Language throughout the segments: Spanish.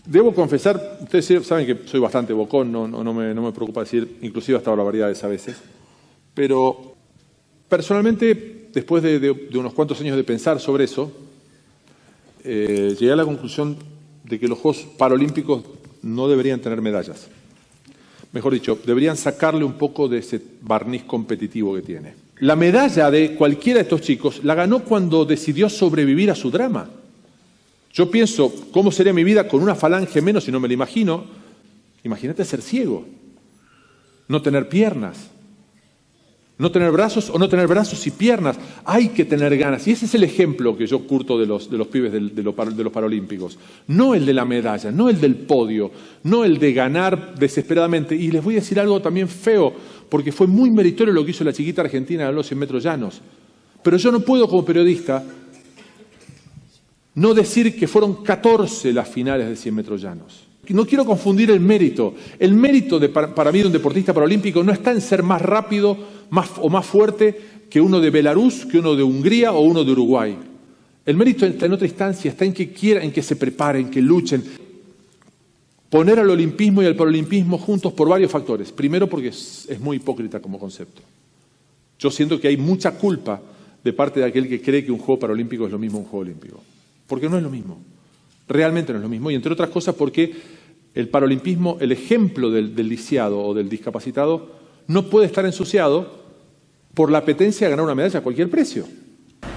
Debo confesar, ustedes saben que soy bastante bocón, no me preocupa decir, inclusive hasta barbaridades a veces, pero personalmente, después de unos cuantos años de pensar sobre eso, llegué a la conclusión de que los Juegos Paralímpicos no deberían tener medallas. Mejor dicho, deberían sacarle un poco de ese barniz competitivo que tiene. La medalla de cualquiera de estos chicos la ganó cuando decidió sobrevivir a su drama. Yo pienso, ¿cómo sería mi vida con una falange menos si no me la imagino? Imagínate ser ciego, no tener piernas, no tener brazos o no tener brazos y piernas. Hay que tener ganas. Y ese es el ejemplo que yo curto de los pibes de los Paralímpicos. No el de la medalla, no el del podio, no el de ganar desesperadamente. Y les voy a decir algo también feo, porque fue muy meritorio lo que hizo la chiquita argentina en los 100 metros llanos. Pero yo no puedo, como periodista, no decir que fueron 14 las finales de 100 metros llanos. No quiero confundir el mérito. El mérito para mí de un deportista paralímpico no está en ser más rápido o más fuerte que uno de Belarus, que uno de Hungría o uno de Uruguay. El mérito está en otra instancia, está en que quieran, en que se preparen, que luchen. Poner al olimpismo y al paralimpismo juntos por varios factores. Primero, porque es muy hipócrita como concepto. Yo siento que hay mucha culpa de parte de aquel que cree que un juego paralímpico es lo mismo que un juego olímpico. Porque no es lo mismo. Realmente no es lo mismo. Y entre otras cosas porque el paralimpismo, el ejemplo del lisiado o del discapacitado, no puede estar ensuciado por la apetencia de ganar una medalla a cualquier precio.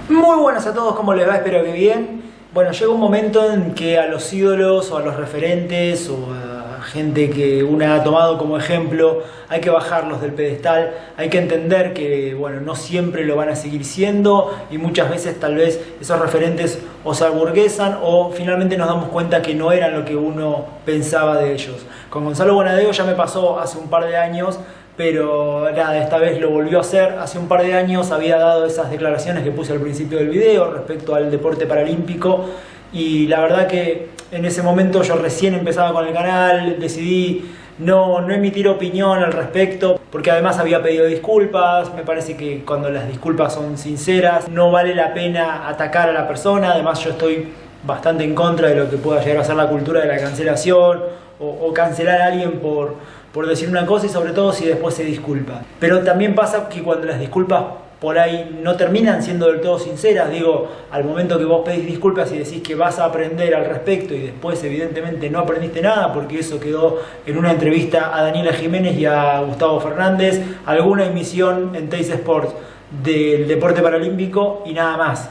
Muy buenas a todos, ¿cómo les va? Espero que bien. Bueno, llega un momento en que a los ídolos o a los referentes o a gente que uno ha tomado como ejemplo hay que bajarlos del pedestal, hay que entender que bueno, no siempre lo van a seguir siendo y muchas veces tal vez esos referentes o se aburguesan o finalmente nos damos cuenta que no eran lo que uno pensaba de ellos. Con Gonzalo Bonadeo ya me pasó hace un par de años, pero nada, esta vez lo volvió a hacer. Hace un par de años había dado esas declaraciones que puse al principio del video respecto al deporte paralímpico y la verdad que en ese momento yo recién empezaba con el canal, decidí no emitir opinión al respecto porque además había pedido disculpas. Me parece que cuando las disculpas son sinceras no vale la pena atacar a la persona. Además yo estoy bastante en contra de lo que pueda llegar a ser la cultura de la cancelación o cancelar a alguien por decir una cosa y sobre todo si después se disculpa. Pero también pasa que cuando las disculpas por ahí no terminan siendo del todo sinceras, digo, al momento que vos pedís disculpas y decís que vas a aprender al respecto y después evidentemente no aprendiste nada porque eso quedó en una entrevista a Daniela Jiménez y a Gustavo Fernández, alguna emisión en Teis Sports del deporte paralímpico y nada más.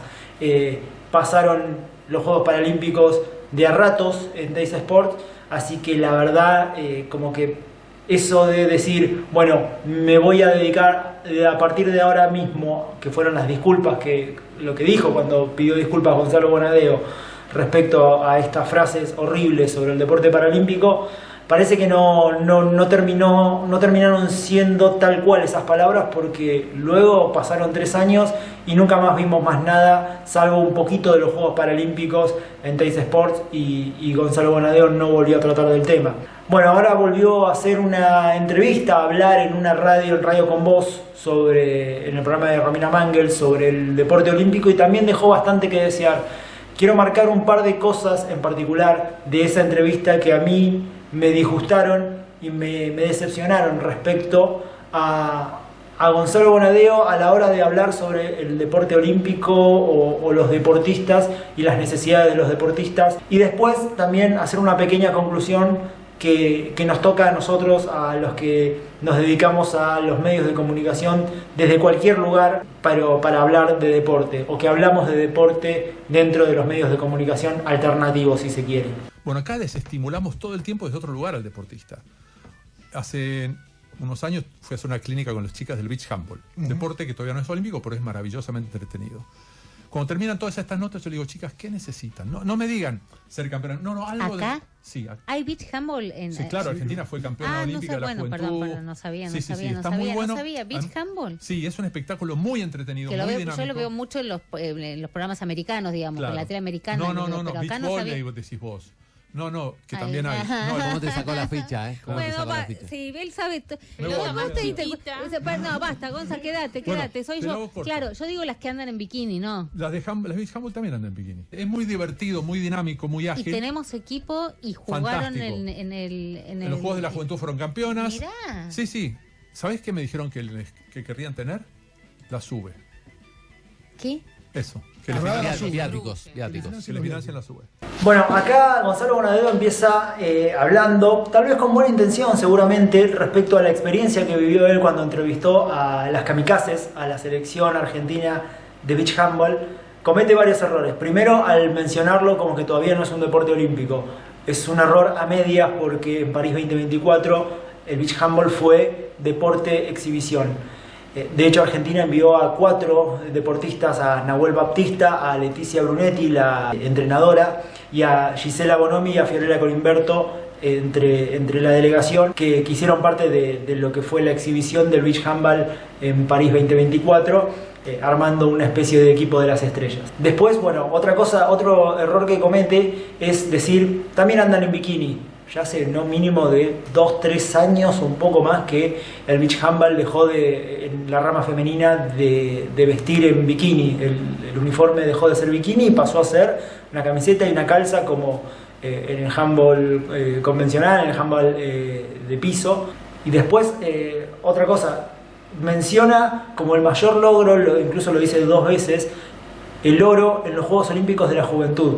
Pasaron los Juegos Paralímpicos de a ratos en Teis Sports, así que la verdad como que eso de decir, bueno, me voy a dedicar a partir de ahora mismo, que fueron las disculpas, que lo que dijo cuando pidió disculpas Gonzalo Bonadeo respecto a estas frases horribles sobre el deporte paralímpico, parece que no terminaron siendo tal cual esas palabras porque luego pasaron 3 años y nunca más vimos más nada, salvo un poquito de los Juegos Paralímpicos en Teis Sports y Gonzalo Bonadeo no volvió a tratar del tema. Bueno, ahora volvió a hacer una entrevista, a hablar en una radio, en Radio Con Voz, en el programa de Romina Mangel, sobre el deporte olímpico y también dejó bastante que desear. Quiero marcar un par de cosas en particular de esa entrevista que a mí me disgustaron y me decepcionaron respecto a Gonzalo Bonadeo a la hora de hablar sobre el deporte olímpico o los deportistas y las necesidades de los deportistas. Y después también hacer una pequeña conclusión que nos toca a nosotros, a los que nos dedicamos a los medios de comunicación desde cualquier lugar para hablar de deporte, o que hablamos de deporte dentro de los medios de comunicación alternativos, si se quiere. Bueno, acá desestimulamos todo el tiempo desde otro lugar al deportista. Hace unos años fui a hacer una clínica con las chicas del beach handball, un deporte que todavía no es olímpico, pero es maravillosamente entretenido. Cuando terminan todas estas notas, yo le digo, chicas, ¿qué necesitan? No me digan ser campeona. No, algo ¿acá? Sí. ¿Hay beach handball? Sí, claro, Argentina fue campeona olímpica de la juventud. Perdón, no sabía. Muy bueno. ¿Beach handball? Sí, es un espectáculo muy entretenido, que muy dinámico. Yo lo veo mucho en los programas americanos, digamos, claro. En la tele americana. No, pero beach acá no volley, sabía. decís vos. No, que también hay. No, ¿Cómo te sacó la ficha, ¿Cómo te Bueno, sacó la ficha? sí, él sabe. Me voy, Vos te diste chiquita. No, basta, Gonza, quédate. Bueno, Soy te lo yo. hago corto. Claro, yo digo las que andan en bikini, ¿no? Las Beach Handball también andan en bikini. Es muy divertido, muy dinámico, muy Y ágil. tenemos equipo y jugaron Fantástico. en Los Juegos de la Juventud fueron campeonas. Mirá. Sí. ¿Sabés qué me dijeron que querrían tener? La SUBE. ¿Qué? Eso. Que Hablaba les de la Viáticos. financien la SUBE. Bueno, acá Gonzalo Bonadeo empieza hablando, tal vez con buena intención seguramente, respecto a la experiencia que vivió él cuando entrevistó a las kamikazes, a la selección argentina de beach handball. Comete varios errores. Primero, al mencionarlo como que todavía no es un deporte olímpico. Es un error a medias porque en París 2024 el beach handball fue deporte exhibición. De hecho, Argentina envió a 4 deportistas, a Nahuel Baptista, a Leticia Brunetti, la entrenadora, y a Gisela Bonomi y a Fiorella Colimberto entre la delegación, que hicieron parte de lo que fue la exhibición del beach handball en París 2024, armando una especie de equipo de las estrellas. Después, bueno, otro error que comete es decir, también andan en bikini. Ya hace no mínimo de 2-3 años o un poco más que el beach handball dejó en la rama femenina de vestir en bikini. El uniforme dejó de ser bikini y pasó a ser una camiseta y una calza como en el handball convencional, en el handball de piso. Y después, otra cosa, menciona como el mayor logro, incluso lo dice 2 veces, el oro en los Juegos Olímpicos de la Juventud.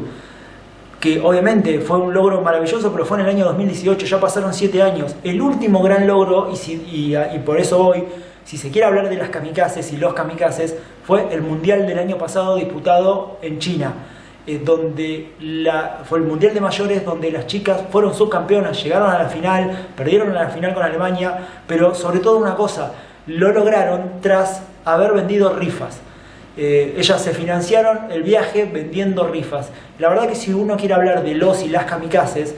Que obviamente fue un logro maravilloso, pero fue en el año 2018, ya pasaron 7 años. El último gran logro, y por eso hoy, si se quiere hablar de las kamikazes y los kamikazes, fue el Mundial del año pasado disputado en China, fue el Mundial de Mayores, donde las chicas fueron subcampeonas, llegaron a la final, perdieron a la final con Alemania, pero sobre todo una cosa, lo lograron tras haber vendido rifas. Ellas se financiaron el viaje vendiendo rifas. La verdad que si uno quiere hablar de los y las kamikazes,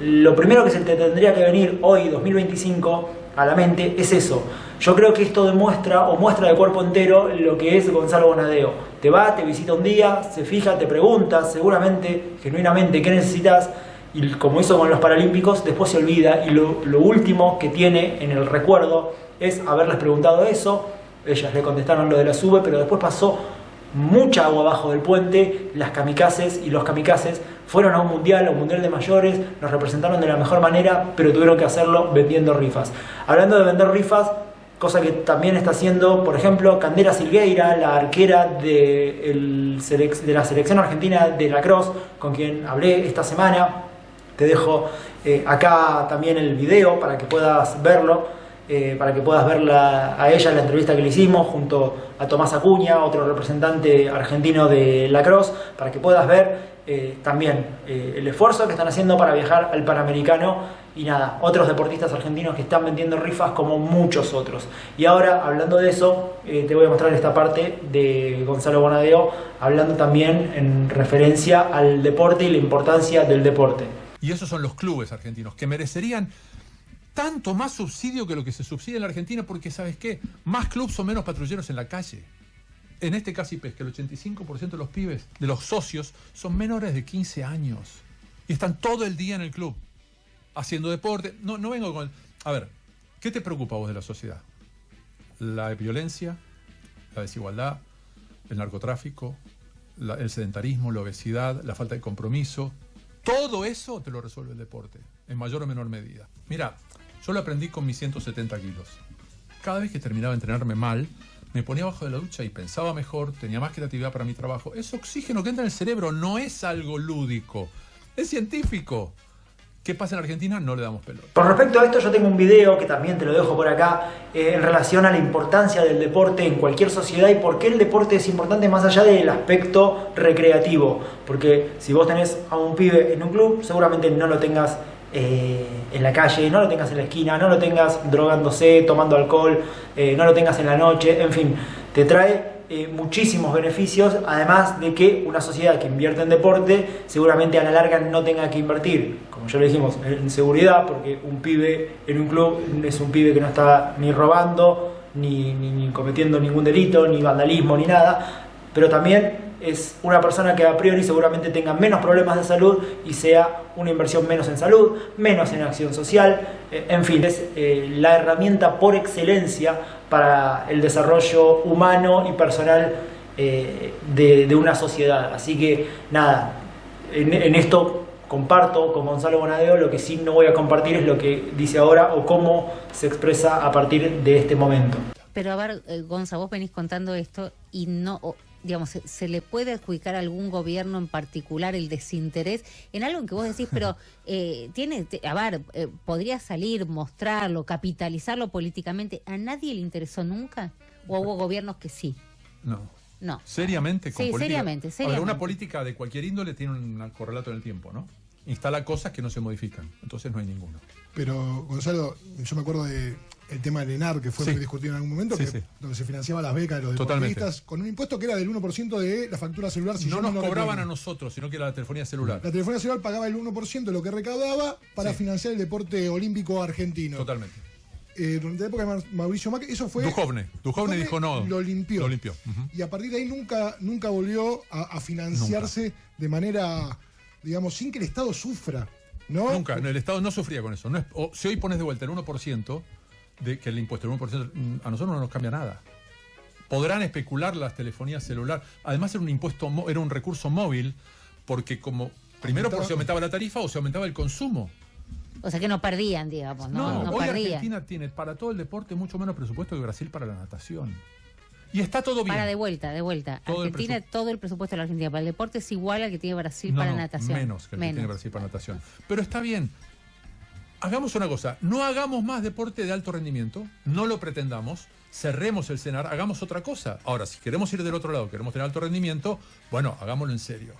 lo primero que se te tendría que venir hoy, 2025, a la mente es eso. Yo creo que esto demuestra o muestra de cuerpo entero lo que es Gonzalo Bonadeo. Te va, te visita un día, se fija, te pregunta seguramente, genuinamente, qué necesitas, y como hizo con los Paralímpicos, después se olvida, y lo último que tiene en el recuerdo es haberles preguntado eso. Ellas le contestaron lo de la SUBE, pero después pasó mucha agua abajo del puente. Las kamikazes y los kamikazes fueron a un mundial de mayores, nos representaron de la mejor manera, pero tuvieron que hacerlo vendiendo rifas. Hablando de vender rifas, cosa que también está haciendo, por ejemplo, Candela Silgueira, la arquera de la selección argentina de lacrosse, con quien hablé esta semana. Te dejo acá también el video para que puedas verlo. Para que puedas verla a ella en la entrevista que le hicimos junto a Tomás Acuña, otro representante argentino de lacrosse, para que puedas ver también el esfuerzo que están haciendo para viajar al Panamericano y nada, otros deportistas argentinos que están vendiendo rifas como muchos otros. Y ahora, hablando de eso, te voy a mostrar esta parte de Gonzalo Bonadeo, hablando también en referencia al deporte y la importancia del deporte. Y esos son los clubes argentinos, que merecerían tanto más subsidio que lo que se subsidia en la Argentina, porque ¿sabes qué? Más clubes o menos patrulleros en la calle. En este caso que el 85% de los pibes, de los socios, son menores de 15 años. Y están todo el día en el club, haciendo deporte. No vengo con... A ver, ¿qué te preocupa a vos de la sociedad? La violencia, la desigualdad, el narcotráfico, el sedentarismo, la obesidad, la falta de compromiso. Todo eso te lo resuelve el deporte, en mayor o menor medida. Mira, yo lo aprendí con mis 170 kilos. Cada vez que terminaba de entrenarme mal, me ponía abajo de la ducha y pensaba mejor, tenía más creatividad para mi trabajo. Es oxígeno que entra en el cerebro, no es algo lúdico, es científico. ¿Qué pasa en Argentina? No le damos pelota. Con respecto a esto, yo tengo un video que también te lo dejo por acá en relación a la importancia del deporte en cualquier sociedad y por qué el deporte es importante más allá del aspecto recreativo. Porque si vos tenés a un pibe en un club, seguramente no lo tengas en la calle, no lo tengas en la esquina, no lo tengas drogándose, tomando alcohol, no lo tengas en la noche, en fin, te trae muchísimos beneficios, además de que una sociedad que invierte en deporte seguramente a la larga no tenga que invertir, como ya lo dijimos, en seguridad, porque un pibe en un club es un pibe que no está ni robando, ni cometiendo ningún delito, ni vandalismo, ni nada, pero también es una persona que a priori seguramente tenga menos problemas de salud y sea una inversión menos en salud, menos en acción social, en fin, es la herramienta por excelencia para el desarrollo humano y personal de una sociedad. Así que nada, en esto comparto con Gonzalo Bonadeo. Lo que sí no voy a compartir es lo que dice ahora o cómo se expresa a partir de este momento. Pero a ver, Gonza, vos venís contando esto y no, digamos, ¿se le puede adjudicar a algún gobierno en particular el desinterés en algo en que vos decís, pero podría salir, mostrarlo, capitalizarlo políticamente? ¿A nadie le interesó nunca? ¿O hubo gobiernos que sí? No. Seriamente, con sí, política. Seriamente. A ver, una política de cualquier índole tiene un correlato en el tiempo, ¿no? Instala cosas que no se modifican, entonces no hay ninguno. Pero, Gonzalo, yo me acuerdo del tema del ENAR, que fue muy discutido en algún momento, donde se financiaban las becas de los deportistas, con un impuesto que era del 1% de la factura celular. No nos cobraban a nosotros, sino que era la telefonía celular. La telefonía celular pagaba el 1% de lo que recaudaba para financiar el deporte olímpico argentino. Totalmente. Durante la época de Mauricio Macri, eso fue... Duhovne dijo no. Lo limpió. Uh-huh. Y a partir de ahí nunca volvió a financiarse de manera, digamos, sin que el Estado sufra, ¿no? Nunca, el Estado no sufría con eso. Si hoy pones de vuelta el 1%, que el impuesto del 1%, a nosotros no nos cambia nada. Podrán especular las telefonías celular. Además era un impuesto, era un recurso móvil, porque primero se aumentaba la tarifa o se aumentaba el consumo. O sea que no perdían, digamos, no hoy perdían. Argentina tiene para todo el deporte mucho menos presupuesto que Brasil para la natación. Y está todo bien. De vuelta. Argentina, todo el presupuesto de la Argentina para el deporte es igual al que tiene Brasil para la natación. Menos que el que tiene Brasil para natación. Pero está bien. Hagamos una cosa, no hagamos más deporte de alto rendimiento, no lo pretendamos, cerremos el CENAR, hagamos otra cosa. Ahora, si queremos ir del otro lado, queremos tener alto rendimiento, bueno, hagámoslo en serio.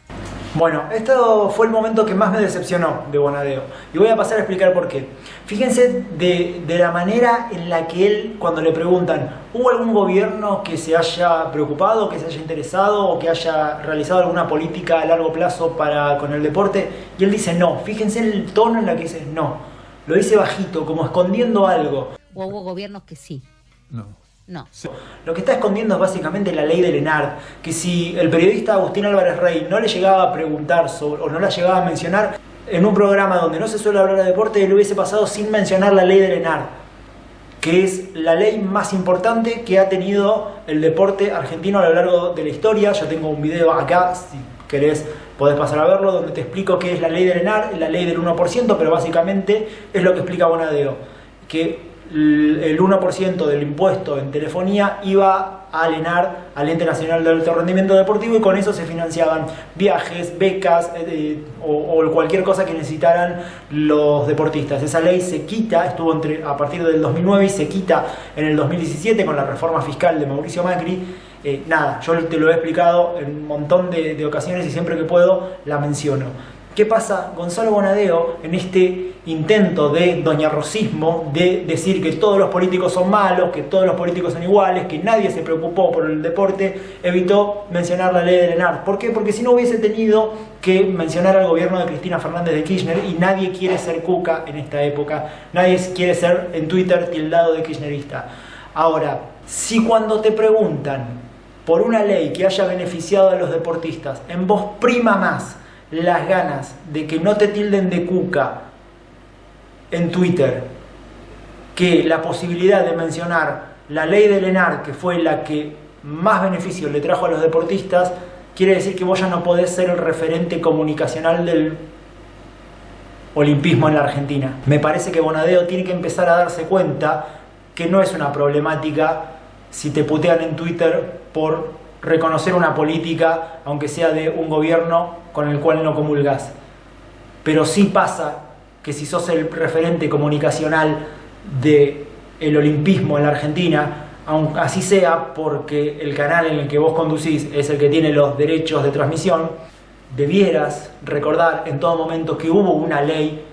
Bueno, esto fue el momento que más me decepcionó de Bonadeo. Y voy a pasar a explicar por qué. Fíjense de la manera en la que él, cuando le preguntan, ¿hubo algún gobierno que se haya preocupado, que se haya interesado o que haya realizado alguna política a largo plazo con el deporte? Y él dice no. Fíjense el tono en la que dice no. Lo dice bajito, como escondiendo algo. ¿O hubo gobiernos que sí? No. Sí. Lo que está escondiendo es básicamente la ley del ENARD, que si el periodista Agustín Álvarez Rey no le llegaba a preguntar o no la llegaba a mencionar en un programa donde no se suele hablar de deporte, él hubiese pasado sin mencionar la ley del ENARD, que es la ley más importante que ha tenido el deporte argentino a lo largo de la historia. Yo tengo un video acá, si querés podés pasar a verlo, donde te explico qué es la ley del ENARD, la ley del 1%, pero básicamente es lo que explica Bonadeo, que el 1% del impuesto en telefonía iba al ENARD, al Ente Nacional de Alto Rendimiento Deportivo, y con eso se financiaban viajes, becas o cualquier cosa que necesitaran los deportistas. Esa ley se quita, estuvo a partir del 2009 y se quita en el 2017 con la reforma fiscal de Mauricio Macri. Yo te lo he explicado en un montón de ocasiones y siempre que puedo la menciono. ¿Qué pasa? Gonzalo Bonadeo, en este intento de doñarrosismo, de decir que todos los políticos son malos, que todos los políticos son iguales, que nadie se preocupó por el deporte, evitó mencionar la ley del ENARD. ¿Por qué? Porque si no hubiese tenido que mencionar al gobierno de Cristina Fernández de Kirchner, y nadie quiere ser cuca en esta época, nadie quiere ser en Twitter tildado de kirchnerista. Ahora, si cuando te preguntan por una ley que haya beneficiado a los deportistas, en vos prima más las ganas de que no te tilden de cuca en Twitter que la posibilidad de mencionar la ley del ENARD, que fue la que más beneficios le trajo a los deportistas, quiere decir que vos ya no podés ser el referente comunicacional del olimpismo en la Argentina. Me parece que Bonadeo tiene que empezar a darse cuenta que no es una problemática si te putean en Twitter por reconocer una política, aunque sea de un gobierno con el cual no comulgás. Pero sí pasa que si sos el referente comunicacional del olimpismo en la Argentina, aunque así sea porque el canal en el que vos conducís es el que tiene los derechos de transmisión, debieras recordar en todo momento que hubo una ley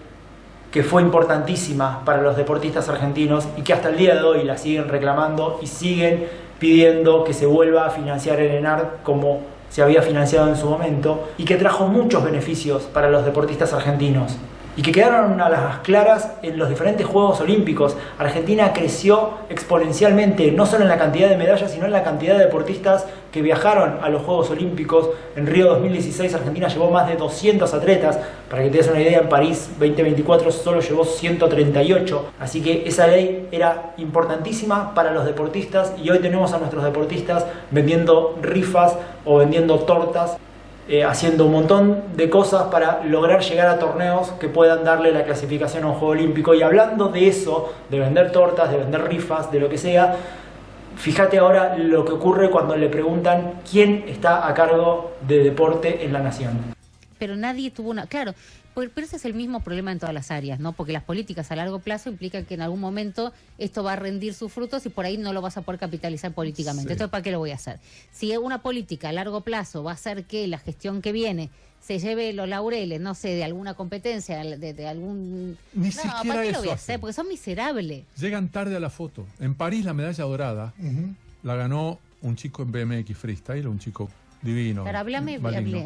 que fue importantísima para los deportistas argentinos y que hasta el día de hoy la siguen reclamando y siguen pidiendo que se vuelva a financiar el ENARD como se había financiado en su momento, y que trajo muchos beneficios para los deportistas argentinos. y que quedaron a las claras en los diferentes Juegos Olímpicos. Argentina creció exponencialmente, no solo en la cantidad de medallas, sino en la cantidad de deportistas que viajaron a los Juegos Olímpicos. En Río 2016 Argentina llevó más de 200 atletas, para que te des una idea, en París 2024 solo llevó 138, así que esa ley era importantísima para los deportistas y hoy tenemos a nuestros deportistas vendiendo rifas o vendiendo tortas, haciendo un montón de cosas para lograr llegar a torneos que puedan darle la clasificación a un Juego Olímpico. Y hablando de eso, de vender tortas, de vender rifas, de lo que sea, fíjate ahora lo que ocurre cuando le preguntan quién está a cargo de deporte en la nación. Pero nadie tuvo una... Claro, pero ese es el mismo problema en todas las áreas, ¿no? Porque las políticas a largo plazo implican que en algún momento esto va a rendir sus frutos y por ahí no lo vas a poder capitalizar políticamente. Sí. Entonces, ¿para qué lo voy a hacer? Si una política a largo plazo va a hacer que la gestión que viene se lleve los laureles, no sé, de alguna competencia, de algún... Ni siquiera ¿para qué eso lo voy a hacer? hacer? Porque son miserables. Llegan tarde a la foto. En París la medalla dorada la ganó un chico en BMX freestyle, un chico divino. Pero háblame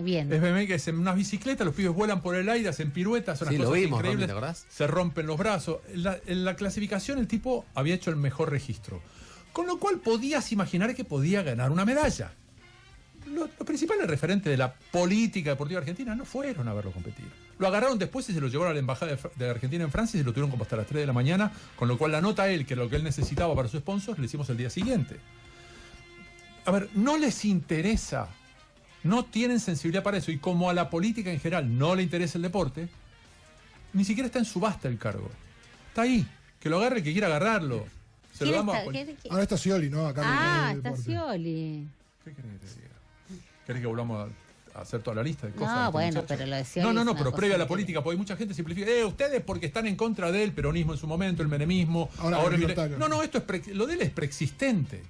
bien. Es BMX, es en unas bicicletas, los pibes vuelan por el aire, hacen piruetas, son unas cosas increíbles. Romy, se rompen los brazos. En la clasificación el tipo había hecho el mejor registro. Con lo cual podías imaginar que podía ganar una medalla. Los principales referentes de la política deportiva argentina no fueron a verlo competir. Lo agarraron después y se lo llevaron a la embajada de Argentina en Francia y se lo tuvieron como hasta las 3 de la mañana, con lo cual la nota a él, que lo que él necesitaba para su sponsor, le hicimos el día siguiente. A ver, no les interesa, no tienen sensibilidad para eso, y como a la política en general no le interesa el deporte, ni siquiera está en subasta el cargo. Está ahí, que lo agarre el que quiera agarrarlo. Se lo damos Ahora está Scioli, ¿no? Acá está Scioli. ¿Qué querés que te diga? ¿Querés que volvamos a hacer toda la lista de cosas? No, bueno, pero lo decía. No, pero previa a la política, porque hay mucha gente simplifica. Ustedes porque están en contra del peronismo en su momento, el menemismo. Ahora no, esto es lo de él es preexistente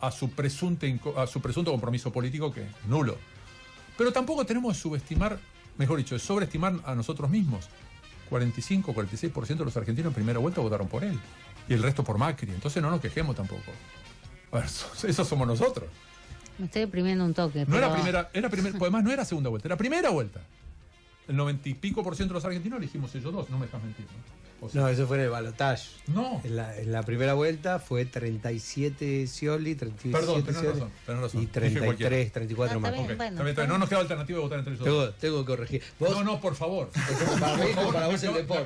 a su presunto compromiso político, que es nulo. Pero tampoco tenemos que subestimar, mejor dicho, es sobreestimar a nosotros mismos. 45-46% de los argentinos en primera vuelta votaron por él. Y el resto por Macri. Entonces no nos quejemos tampoco. A ver, esos somos nosotros. Me estoy deprimiendo un toque. No era primera, además no era segunda vuelta, era primera vuelta. El 90 y pico % de los argentinos elegimos ellos dos, no me dejas mentir, ¿no? O sea, no, eso fue en el balotaje. No. En la primera vuelta fue 37 Scioli, 37 Perdón, tenés razón. Y 33, 34 más. Okay. Bueno, no nos queda alternativa de votar entre ellos dos. Tengo que corregir. ¿Vos? No, por favor. Para mí, para vos el deporte.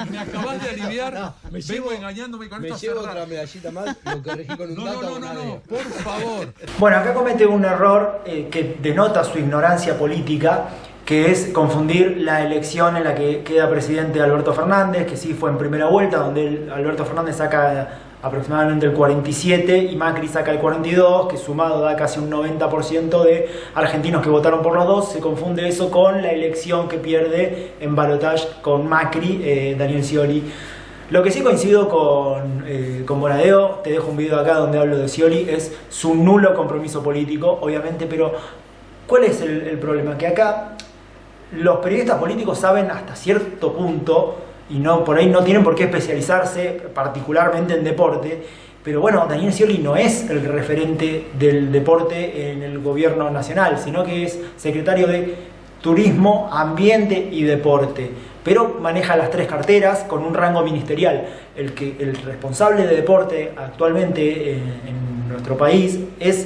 Me acabas de aliviar. Vengo engañándome con esto. Me llevo otra medallita más, lo corregí con un dato. No, por favor. Bueno, acá comete un error que denota su ignorancia política, que es confundir la elección en la que queda presidente Alberto Fernández, que sí fue en primera vuelta, donde Alberto Fernández saca aproximadamente el 47 y Macri saca el 42, que sumado da casi un 90% de argentinos que votaron por los dos. Se confunde eso con la elección que pierde en balotaje con Macri, Daniel Scioli. Lo que sí coincido con Bonadeo, te dejo un video acá donde hablo de Scioli, es su nulo compromiso político, obviamente, pero ¿cuál es el problema? Que acá los periodistas políticos saben hasta cierto punto, y por ahí no tienen por qué especializarse particularmente en deporte, pero bueno, Daniel Scioli no es el referente del deporte en el gobierno nacional, sino que es secretario de Turismo, Ambiente y Deporte, pero maneja las tres carteras con un rango ministerial. El responsable de deporte actualmente en nuestro país es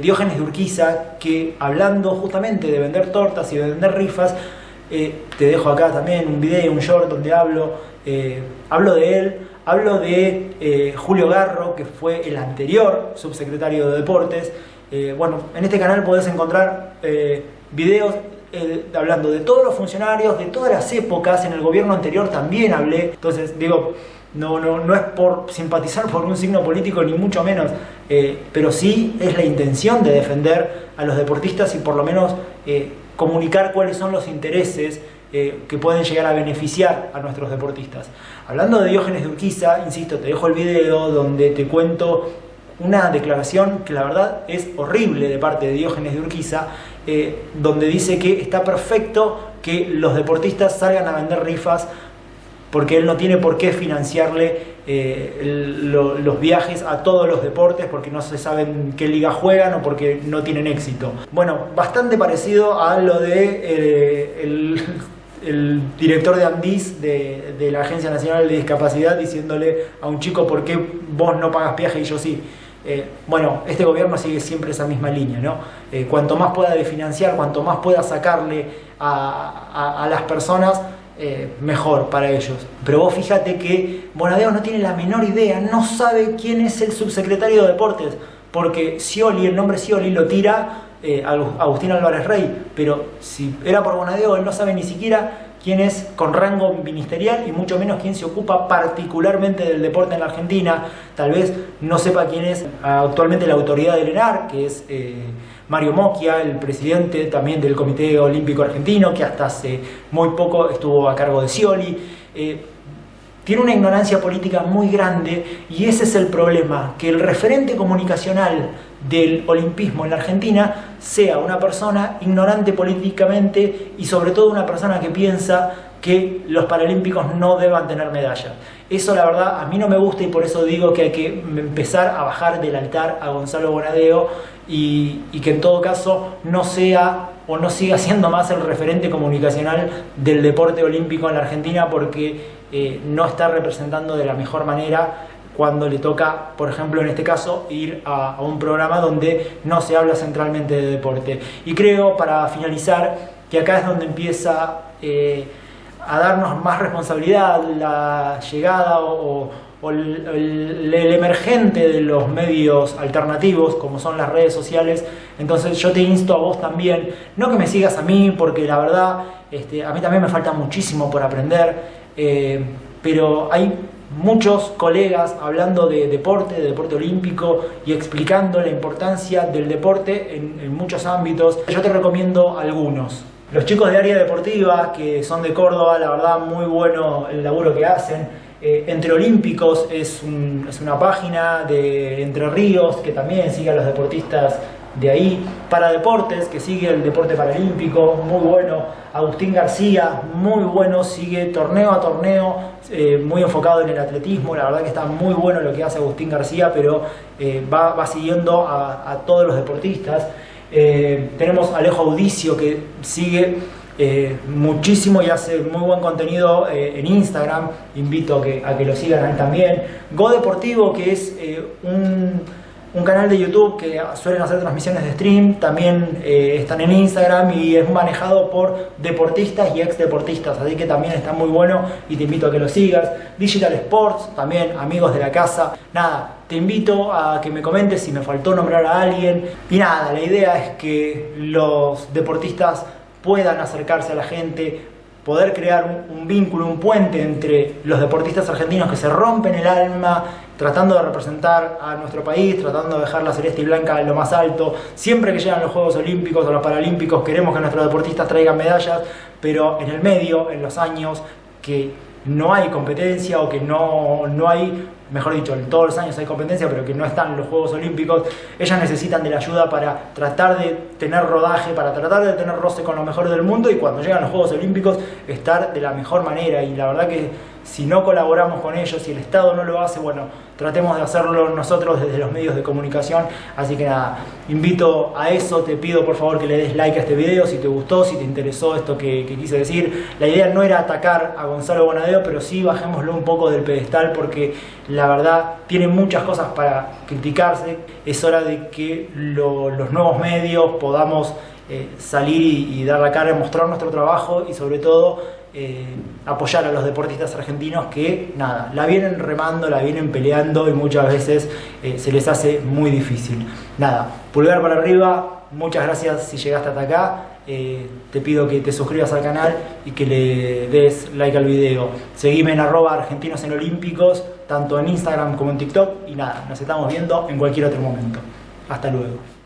Diógenes de Urquiza, que hablando justamente de vender tortas y de vender rifas, te dejo acá también un video, un short donde hablo de él, hablo de Julio Garro, que fue el anterior subsecretario de Deportes. Bueno, en este canal podés encontrar videos hablando de todos los funcionarios, de todas las épocas. En el gobierno anterior también hablé, entonces digo, no es por simpatizar por un signo político ni mucho menos, pero sí es la intención de defender a los deportistas y por lo menos comunicar cuáles son los intereses que pueden llegar a beneficiar a nuestros deportistas. Hablando de Diógenes de Urquiza, insisto, te dejo el video donde te cuento una declaración que la verdad es horrible de parte de Diógenes de Urquiza, donde dice que está perfecto que los deportistas salgan a vender rifas porque él no tiene por qué financiarle los viajes a todos los deportes porque no se sabe en qué liga juegan o porque no tienen éxito. Bueno, bastante parecido a lo de el director de Andis, de la Agencia Nacional de Discapacidad, diciéndole a un chico: ¿por qué vos no pagas peaje y yo sí? Bueno, este gobierno sigue siempre esa misma línea, ¿no? Cuanto más pueda desfinanciar, cuanto más pueda sacarle a las personas, mejor para ellos. Pero vos fíjate que Bonadeo no tiene la menor idea, no sabe quién es el subsecretario de Deportes, porque Scioli, el nombre Scioli lo tira Agustín Álvarez Rey, pero si era por Bonadeo, él no sabe ni siquiera quién es con rango ministerial y mucho menos quién se ocupa particularmente del deporte en la Argentina. Tal vez no sepa quién es actualmente la autoridad del ENAR, que es Mario Mocchia, el presidente también del Comité Olímpico Argentino, que hasta hace muy poco estuvo a cargo de Scioli. Tiene una ignorancia política muy grande y ese es el problema, que el referente comunicacional del olimpismo en la Argentina sea una persona ignorante políticamente y sobre todo una persona que piensa que los paralímpicos no deban tener medallas. Eso la verdad a mí no me gusta y por eso digo que hay que empezar a bajar del altar a Gonzalo Bonadeo y que en todo caso no sea o no siga siendo más el referente comunicacional del deporte olímpico en la Argentina, porque no está representando de la mejor manera cuando le toca, por ejemplo en este caso, ir a un programa donde no se habla centralmente de deporte. Y creo, para finalizar, que acá es donde empieza a darnos más responsabilidad la llegada o el emergente de los medios alternativos, como son las redes sociales. Entonces yo te insto a vos también, no que me sigas a mí, porque la verdad a mí también me falta muchísimo por aprender, pero hay muchos colegas hablando de deporte olímpico y explicando la importancia del deporte en muchos ámbitos. Yo te recomiendo algunos. Los chicos de Área Deportiva, que son de Córdoba, la verdad muy bueno el laburo que hacen. Entre Olímpicos es una página de Entre Ríos que también sigue a los deportistas de ahí. Para Deportes, que sigue el deporte paralímpico, muy bueno. Agustín García, muy bueno, sigue torneo a torneo, muy enfocado en el atletismo. La verdad que está muy bueno lo que hace Agustín García, pero va siguiendo a todos los deportistas. Tenemos a Alejo Audicio, que sigue muchísimo y hace muy buen contenido en Instagram. Invito a que lo sigan ahí también. Go Deportivo, que es un canal de YouTube que suelen hacer transmisiones de stream, también están en Instagram y es manejado por deportistas y ex deportistas, así que también está muy bueno y te invito a que lo sigas. Digital Sports, también amigos de la casa. Nada, te invito a que me comentes si me faltó nombrar a alguien. Y nada, la idea es que los deportistas puedan acercarse a la gente, poder crear un vínculo, un puente entre los deportistas argentinos que se rompen el alma tratando de representar a nuestro país, tratando de dejar la celeste y blanca en lo más alto. Siempre que llegan los Juegos Olímpicos o los Paralímpicos queremos que nuestros deportistas traigan medallas, pero en el medio, en los años que no hay competencia o que no hay, mejor dicho, en todos los años hay competencia, pero que no están los Juegos Olímpicos, ellas necesitan de la ayuda para tratar de tener rodaje, para tratar de tener roce con lo mejor del mundo y cuando llegan los Juegos Olímpicos estar de la mejor manera. Y la verdad que si no colaboramos con ellos, si el Estado no lo hace, bueno, tratemos de hacerlo nosotros desde los medios de comunicación. Así que nada, invito a eso, te pido por favor que le des like a este video si te gustó, si te interesó esto que quise decir. La idea no era atacar a Gonzalo Bonadeo, pero sí bajémoslo un poco del pedestal porque la verdad tiene muchas cosas para criticarse. Es hora de que los nuevos medios podamos salir y dar la cara, mostrar nuestro trabajo y sobre todo apoyar a los deportistas argentinos que nada, la vienen remando, la vienen peleando y muchas veces se les hace muy difícil. Nada, pulgar para arriba, muchas gracias si llegaste hasta acá. Te pido que te suscribas al canal y que le des like al video. Seguime en @argentinosenolímpicos, tanto en Instagram como en TikTok. Y nada, nos estamos viendo en cualquier otro momento. Hasta luego.